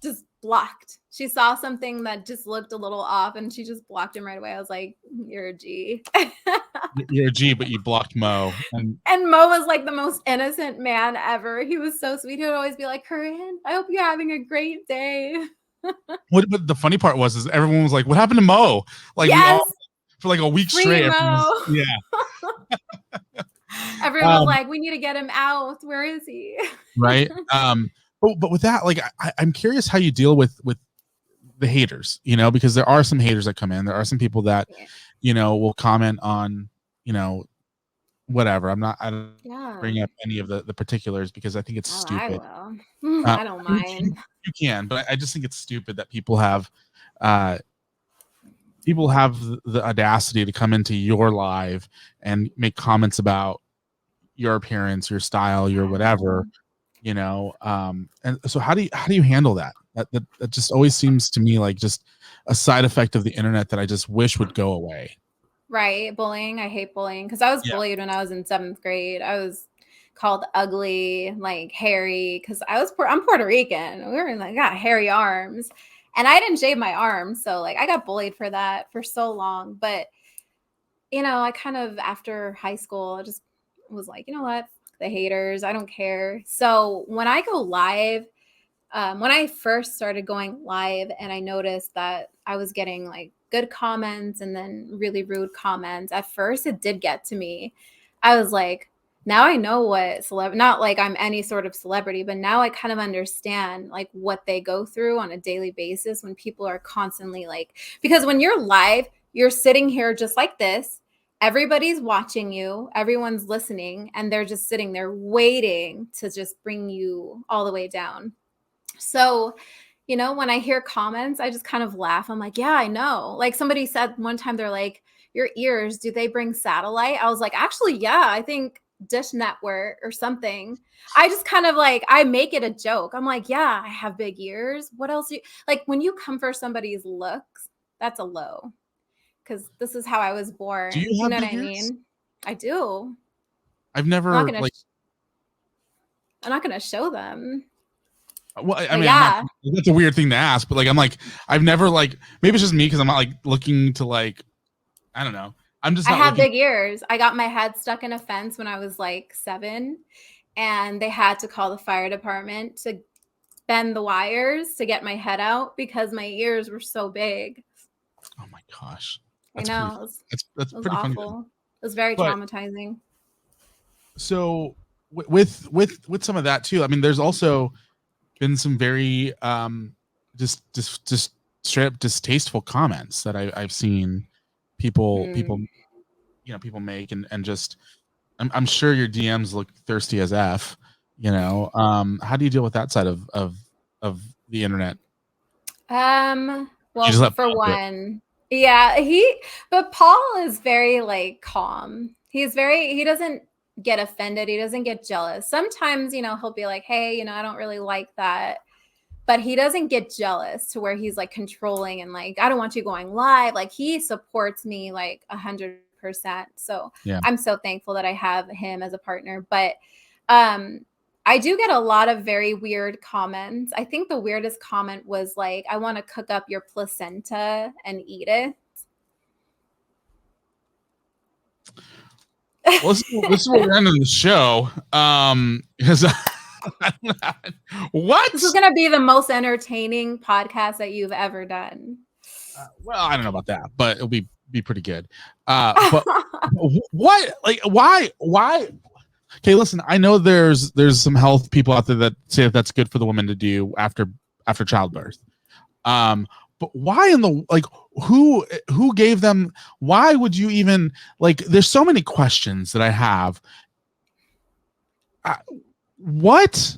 just blocked. She saw something that just looked a little off, and she just blocked him right away. I was like, "You're a G." You're a G, but you blocked Mo. And Mo was like the most innocent man ever. He was so sweet. He would always be like, "Corrine, I hope you're having a great day." But the funny part is everyone was like, "What happened to Mo?" Like, we all, for like a week straight. Everyone was like, "We need to get him out. Where is he?" Right. But with that, like, I'm curious how you deal with the haters, because there are some haters that come in. There are some people that, will comment on, whatever. I don't bring up any of the particulars because I think it's stupid. I will. I don't mind. You can, but I just think it's stupid that people have the audacity to come into your live and make comments about your appearance, your style, your whatever, and so how do you handle that? That just always seems to me like just a side effect of the internet that I just wish would go away. Right. Bullying. I hate bullying because I was bullied when I was in 7th grade. I was called ugly, like hairy, because I'm Puerto Rican. We were like got hairy arms, and I didn't shave my arms, so like I got bullied for that for so long. But I kind of after high school, I just was like, you know what, the haters, I don't care. So when I go live, when I first started going live, and I noticed that I was getting like good comments and then really rude comments, at first it did get to me. I was like, now I know what not like I'm any sort of celebrity, but now I kind of understand like what they go through on a daily basis when people are constantly like, because when you're live, you're sitting here just like this. Everybody's watching you, everyone's listening, and they're just sitting there waiting to just bring you all the way down. So, when I hear comments, I just kind of laugh. I'm like, yeah, I know. Like somebody said one time, they're like, your ears, do they bring satellite? I was like, actually, yeah, I think Dish Network or something. I just kind of like, I make it a joke. I'm like, yeah, I have big ears. What else? Like when you come for somebody's looks, that's a low. Because this is how I was Do born. you You have know what big I ears? mean? I do. I've I'm not never gonna. like. I'm not gonna show them. Well, I But mean, I'm not. yeah, That's a weird thing to ask, but like, I'm like, I've never like. Maybe it's just me because I'm not like looking to like. I don't know. I'm just I not have looking. big ears. I got my head stuck in a fence when I was like 7, and they had to call the fire department to bend the wires to get my head out because my ears were so big. Oh my gosh, I that's pretty. know. That's It was pretty funny. awful. It was very But traumatizing. so with some of that too. I mean, there's also been some very just straight up distasteful comments that I've seen people Mm. people make, and just I'm sure your DMs look thirsty as F. How do you deal with that side of the internet? You Well, just let for Paul do it. one, yeah, but Paul is very like calm. He doesn't get offended. He doesn't get jealous. Sometimes, he'll be like, hey, I don't really like that. But he doesn't get jealous to where he's like controlling and like, I don't want you going live. Like he supports me like 100%. So Yeah. I'm so thankful that I have him as a partner. But um I do get a lot of very weird comments. I think the weirdest comment was like, I want to cook up your placenta and eat it. Well, this is where we're ending the show. Because what? This is going to be the most entertaining podcast that you've ever done. Well, I don't know about that, but it'll be pretty good. But what? Like, why? Okay, listen. I know there's some health people out there that say that that's good for the woman to do after childbirth. But why in the like? Who gave them? Why would you even like? There's so many questions that I have. What?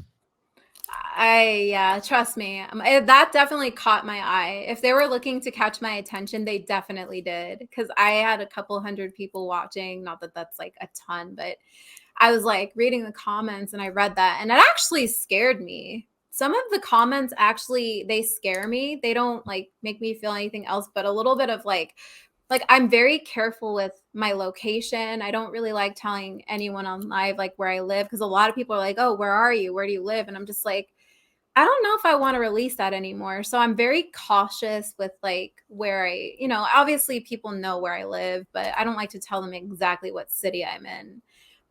Yeah, trust me. That definitely caught my eye. If they were looking to catch my attention, they definitely did. Because I had a couple hundred people watching. Not that that's like a ton, but I was like reading the comments and I read that, and it actually scared me. Some of the comments actually, they scare me. They don't like make me feel anything else, but a little bit of like I'm very careful with my location. I don't really like telling anyone on live like where I live, because a lot of people are like, "Oh, where are you? Where do you live?" And I'm just like, I don't know if I want to release that anymore. So I'm very cautious with like where obviously people know where I live, but I don't like to tell them exactly what city I'm in.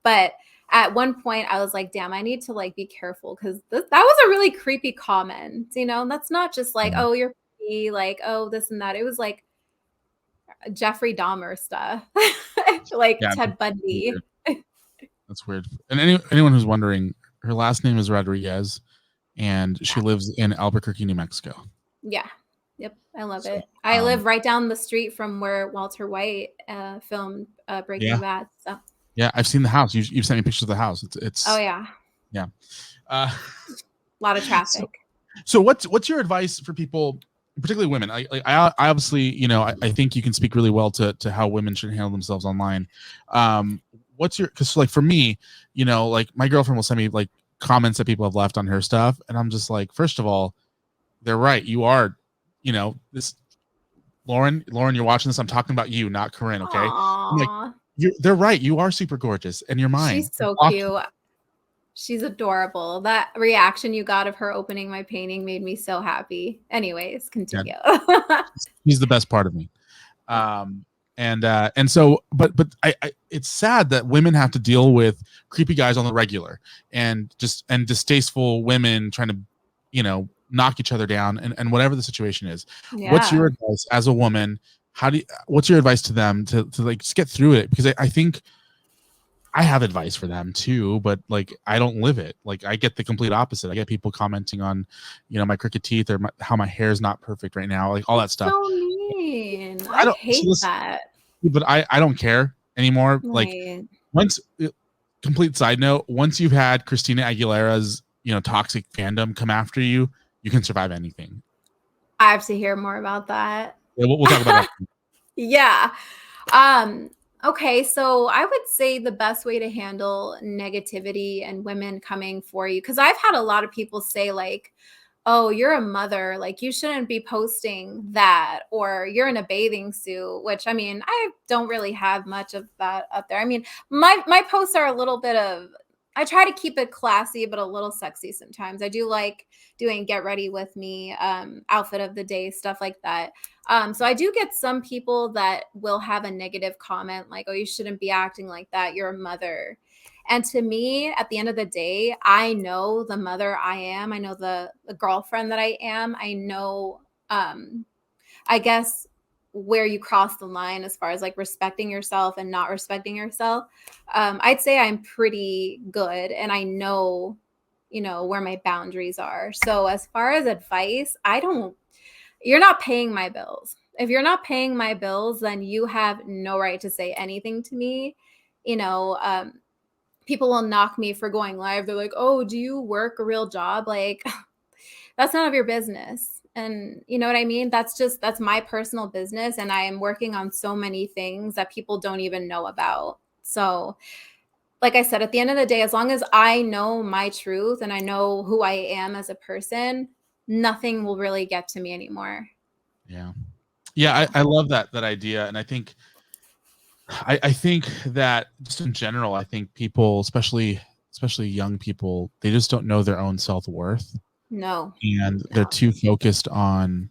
But at one point I was like, damn, I need to like be careful, because that was a really creepy comment. That's not just like, oh, you're pretty, like, oh, this and that. It was like Jeffrey Dahmer stuff, like Yeah, Ted Bundy. that's weird. And anyone who's wondering, her last name is Rodriguez, and she lives in Albuquerque, New Mexico. Yeah. Yep. I love So, it. I live right down the street from where Walter White filmed Breaking Bad. So. Yeah, I've seen the house. You've sent me pictures of the house. It's Oh yeah. Yeah. A lot of traffic. So what's your advice for people, particularly women? I obviously, I think you can speak really well to how women should handle themselves online. What's your, because like for me, like my girlfriend will send me like comments that people have left on her stuff, and I'm just like, first of all, they're right. You are, this Lauren, you're watching this. I'm talking about you, not Corrine. Okay. I'm like, Aww. they're right. You are super gorgeous, and you're mine. She's so cute. She's adorable. That reaction you got of her opening my painting made me so happy. Anyways, Yeah, continue. he's the best part of me. And so, but I it's sad that women have to deal with creepy guys on the regular, and distasteful women trying to, knock each other down, and whatever the situation is. What's your Yeah. advice as a woman? What's your advice to them to like just get through it? Because I think I have advice for them too, but like I don't live it. Like I get the complete opposite. I get people commenting on, my crooked teeth, or how my hair is not perfect right now, like all that That's stuff. so mean. I I don't see hate this, that. but I don't care anymore. Like Right. once, complete side note, once you've had Christina Aguilera's, toxic fandom come after you, you can survive anything. I have to hear more about that. Yeah, we'll talk about that. Yeah. Okay, so I would say the best way to handle negativity and women coming for you, because I've had a lot of people say, like, oh, you're a mother, like you shouldn't be posting that, or you're in a bathing suit, which I mean, I don't really have much of that up there. I mean, my posts are a little bit of, I try to keep it classy but a little sexy sometimes. I do like doing get ready with me, outfit of the day, stuff like that. So I do get some people that will have a negative comment like, oh, you shouldn't be acting like that, you're a mother. And to me, at the end of the day, I know the mother I am. I know the girlfriend that I am. I know, I guess, where you cross the line as far as like respecting yourself and not respecting yourself. I'd say I'm pretty good, and I know, where my boundaries are. So as far as advice, you're not paying my bills. If you're not paying my bills, then you have no right to say anything to me. You know, people will knock me for going live. They're like, "Oh, do you work a real job?" Like, that's none of your business. And you know what I mean? That's my personal business, and I am working on so many things that people don't even know about. So, like I said, at the end of the day, as long as I know my truth and I know who I am as a person, nothing will really get to me anymore. Yeah. Yeah, Yeah. I love that idea. And I think that just in general, I think people, especially young people, they just don't know their own self-worth, No. and they're No. too focused on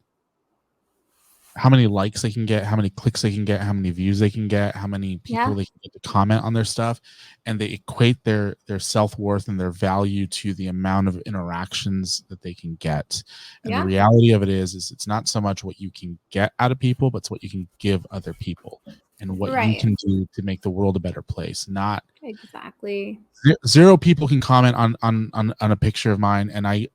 how many likes they can get, how many clicks they can get, how many views they can get, how many people Yeah. they can get to comment on their stuff, and they equate their self-worth and their value to the amount of interactions that they can get. And the Yeah. reality of it is it's not so much what you can get out of people, but it's what you can give other people, and what you Right. can do to make the world a better place. Not Exactly. zero people can comment on a picture of mine, and I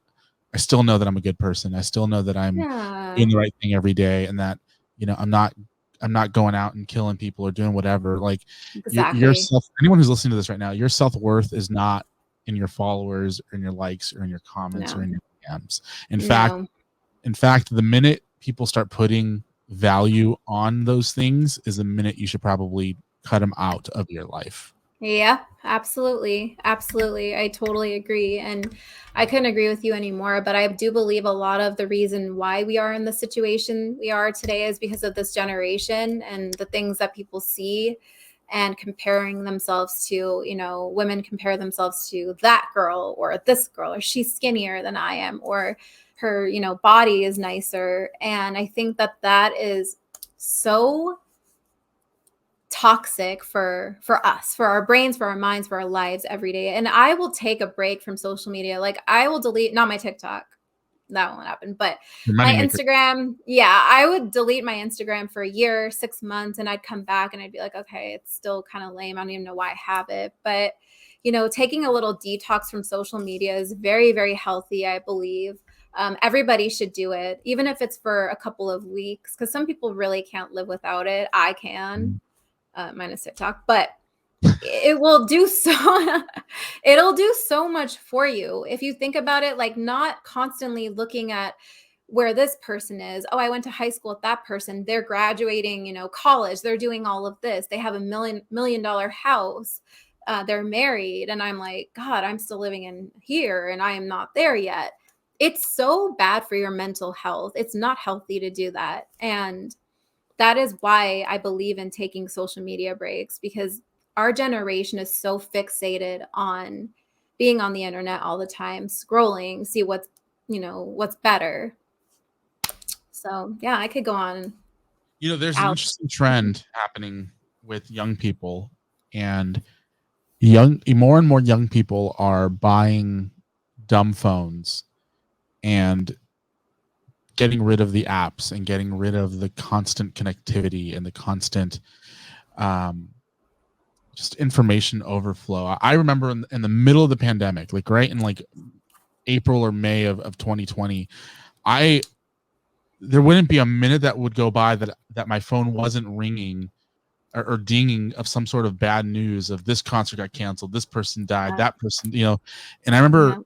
still know that I'm a good person. I still know that I'm doing Yeah. the right thing every day, and that, I'm not going out and killing people or doing whatever. Like your Exactly. self, anyone who's listening to this right now, your self-worth is not in your followers or in your likes or in your comments or No. in your DMs. In fact, No. the minute people start putting value on those things is the minute you should probably cut them out of your life. Yeah, absolutely. Absolutely. I totally agree. And I couldn't agree with you anymore. But I do believe a lot of the reason why we are in the situation we are today is because of this generation and the things that people see and comparing themselves to, women compare themselves to that girl or this girl, or she's skinnier than I am, or her, body is nicer. And I think that that is so toxic for us, for our brains, for our minds, for our lives every day. And I will take a break from social media. Like I will delete, not my TikTok, that won't happen, but Your my moneymaker. Instagram. Yeah, I would delete my Instagram for a year, 6 months, and I'd come back and I'd be like, okay, it's still kind of lame, I don't even know why I have it. But taking a little detox from social media is very, very healthy, I believe. Everybody should do it, even if it's for a couple of weeks, because some people really can't live without it. I can, minus TikTok, but it will do so it'll do so much for you if you think about it, like not constantly looking at where this person is. Oh, I went to high school with that person, they're graduating, college, they're doing all of this, they have a million dollar house, they're married, and I'm like, god, I'm still living in here and I am not there yet. It's so bad for your mental health. It's not healthy to do that. And that is why I believe in taking social media breaks, because our generation is so fixated on being on the internet all the time, scrolling, see what's, what's better. So yeah, I could go on. There's an Out. interesting trend happening with young people, and more and more young people are buying dumb phones and getting rid of the apps and getting rid of the constant connectivity and the constant just information overflow. I remember in the middle of the pandemic, like right in like April or May of 2020, there wouldn't be a minute that would go by that my phone wasn't ringing or dinging of some sort of bad news of this concert got canceled, this person died, that person, and I remember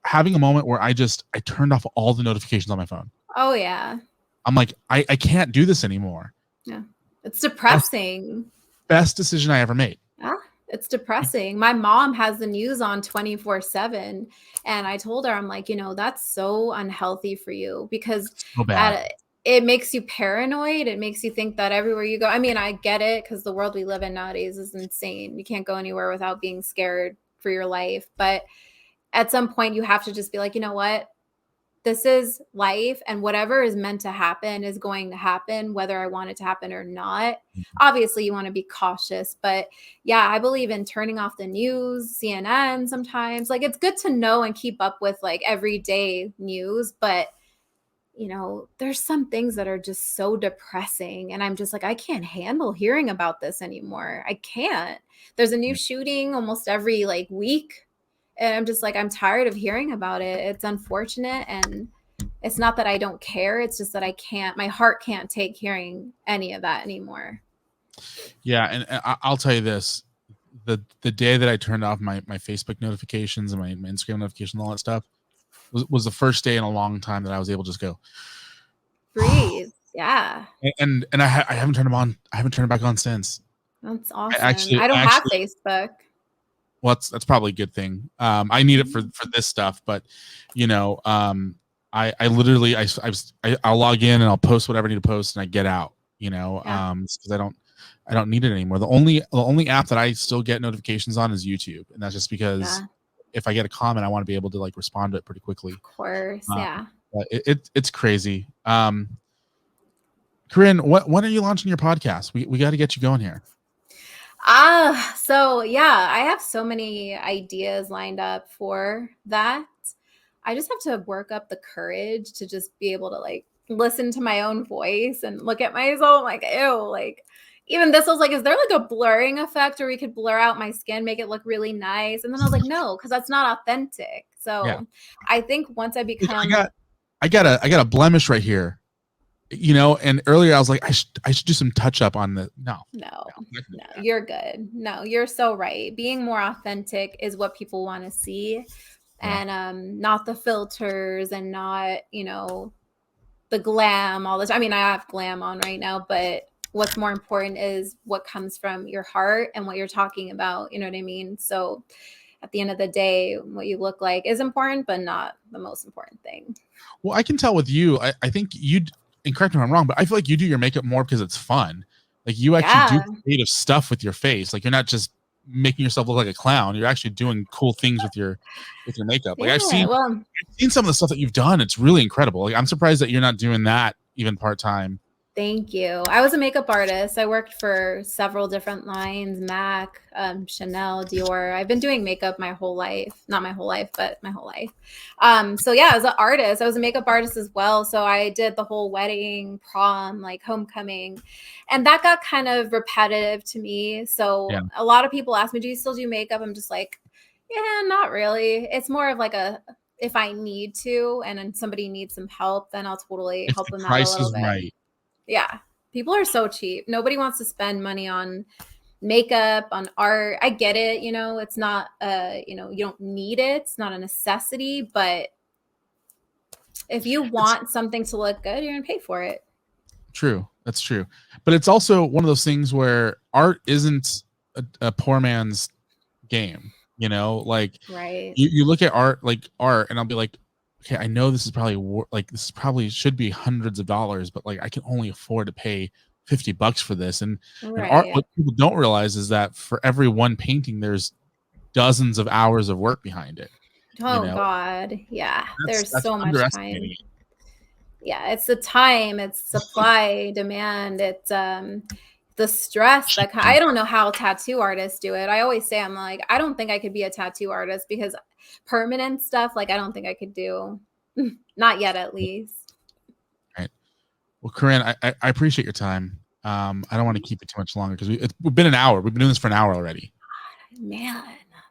having a moment where I turned off all the notifications on my phone. Oh yeah. I'm like, I can't do this anymore. Yeah. It's depressing. Best decision I ever made. Yeah, it's depressing. My mom has the news on 24/7, and I told her, I'm like, that's so unhealthy for you, because So bad. It makes you paranoid. It makes you think that everywhere you go, I mean, I get it, because the world we live in nowadays is insane. You can't go anywhere without being scared for your life. But at some point you have to just be like, you know what? This is life, and whatever is meant to happen is going to happen, whether I want it to happen or not. Obviously, you want to be cautious, but yeah, I believe in turning off the news, CNN sometimes. Like, it's good to know and keep up with like everyday news, but there's some things that are just so depressing, and I'm just like, I can't handle hearing about this anymore. I can't. There's a new shooting almost every like week. And I'm just like, I'm tired of hearing about it. It's unfortunate. And it's not that I don't care. It's just that my heart can't take hearing any of that anymore. Yeah. And I'll tell you this, the day that I turned off my Facebook notifications and my Instagram notifications and all that stuff was the first day in a long time that I was able to just go breathe. Yeah. And I haven't turned them on. I haven't turned it back on since. That's awesome. I don't have Facebook. Well, that's probably a good thing. I need it for this stuff, but I literally I'll log in and I'll post whatever I need to post and I get out. Because I don't need it anymore. The only app that I still get notifications on is YouTube, and that's just because if I get a comment, I want to be able to like respond to it pretty quickly. Of course, yeah. But it's crazy. Corrine, when are you launching your podcast? We got to get you going here. So yeah, I have so many ideas lined up for that. I just have to work up the courage to just be able to like listen to my own voice and look at myself like, ew, like even this was like, is there like a blurring effect where we could blur out my skin, make it look really nice? And then I was like, no, because that's not authentic. So I think once I become, I got a blemish right here. And earlier I was like, I should do some touch up on the no, you're good. No, you're so right. Being more authentic is what people want to see, and not the filters and not, the glam, all this. I mean, I have glam on right now, but what's more important is what comes from your heart and what you're talking about. You know what I mean? So at the end of the day, what you look like is important, but not the most important thing. Well, I can tell with you, I think and correct me if I'm wrong, but I feel like you do your makeup more because it's fun. Like you actually do creative stuff with your face. Like you're not just making yourself look like a clown. You're actually doing cool things with your makeup. Like I've seen some of the stuff that you've done. It's really incredible. Like I'm surprised that you're not doing that even part-time. Thank you. I was a makeup artist. I worked for several different lines, MAC, Chanel, Dior. I've been doing makeup my whole life. Not my whole life, but my whole life. So yeah, as an artist, I was a makeup artist as well. So I did the whole wedding, prom, like homecoming. And that got kind of repetitive to me. So a lot of people ask me, do you still do makeup? I'm just like, yeah, not really. It's more of like if I need to and then somebody needs some help, then I'll totally help them out a little bit. Right. Yeah. People are so cheap. Nobody wants to spend money on makeup, on art. I get it. It's not, you don't need it. It's not a necessity, but if you want something to look good, you're going to pay for it. True. That's true. But it's also one of those things where art isn't a poor man's game, like right. You look at art and I'll be like, okay, I know this is probably should be hundreds of dollars, but like I can only afford to pay $50 for this. And art, what people don't realize is that for every one painting, there's dozens of hours of work behind it. Oh God. Yeah. There's That's so much time. underestimating it. Yeah, it's the time, it's supply, demand, it's the stress. Like I don't know how tattoo artists do it. I always say, I'm like, I don't think I could be a tattoo artist because permanent stuff, like I don't think I could do. Not yet, at least. Right. Well, Corrine, I appreciate your time. I don't want to keep it too much longer because we've been an hour. We've been doing this for an hour already. Man,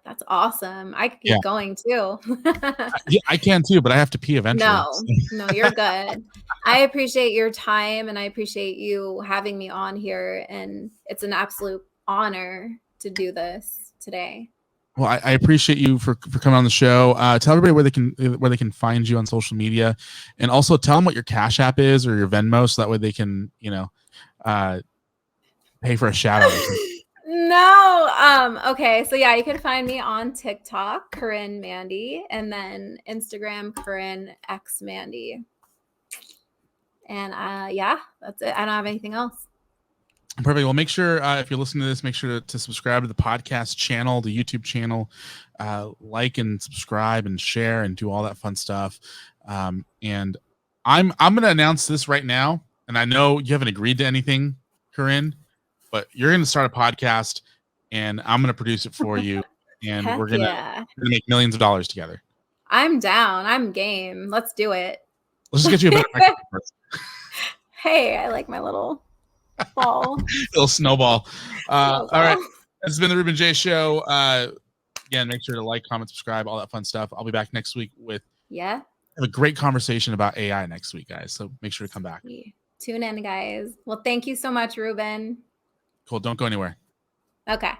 that's awesome. I could keep Yeah. going too. Yeah, I can too, but I have to pee eventually. No, you're good. I appreciate your time and I appreciate you having me on here. And it's an absolute honor to do this today. Well, I appreciate you for coming on the show. Tell everybody where they can find you on social media, and also tell them what your Cash App is or your Venmo, so that way they can pay for a shout out. No. Okay. So yeah, you can find me on TikTok, Corrine Mandy, and then Instagram, Corrine X Mandy. And yeah, that's it. I don't have anything else. Perfect. Well, make sure if you're listening to this, make sure to subscribe to the podcast channel, the YouTube channel, like and subscribe and share and do all that fun stuff. And I'm going to announce this right now. And I know you haven't agreed to anything, Corrine, but you're going to start a podcast, and I'm going to produce it for you, and we're going to make millions of dollars together. I'm down. I'm game. Let's do it. Let's just get you a better microphone first. Hey, I like my little ball. Little snowball. All right. This has been the Ruben Jay Show. Again, make sure to like, comment, subscribe, all that fun stuff. I'll be back next week with have a great conversation about AI next week, guys. So make sure to come back. Tune in, guys. Well, thank you so much, Ruben. Cool. Don't go anywhere. Okay.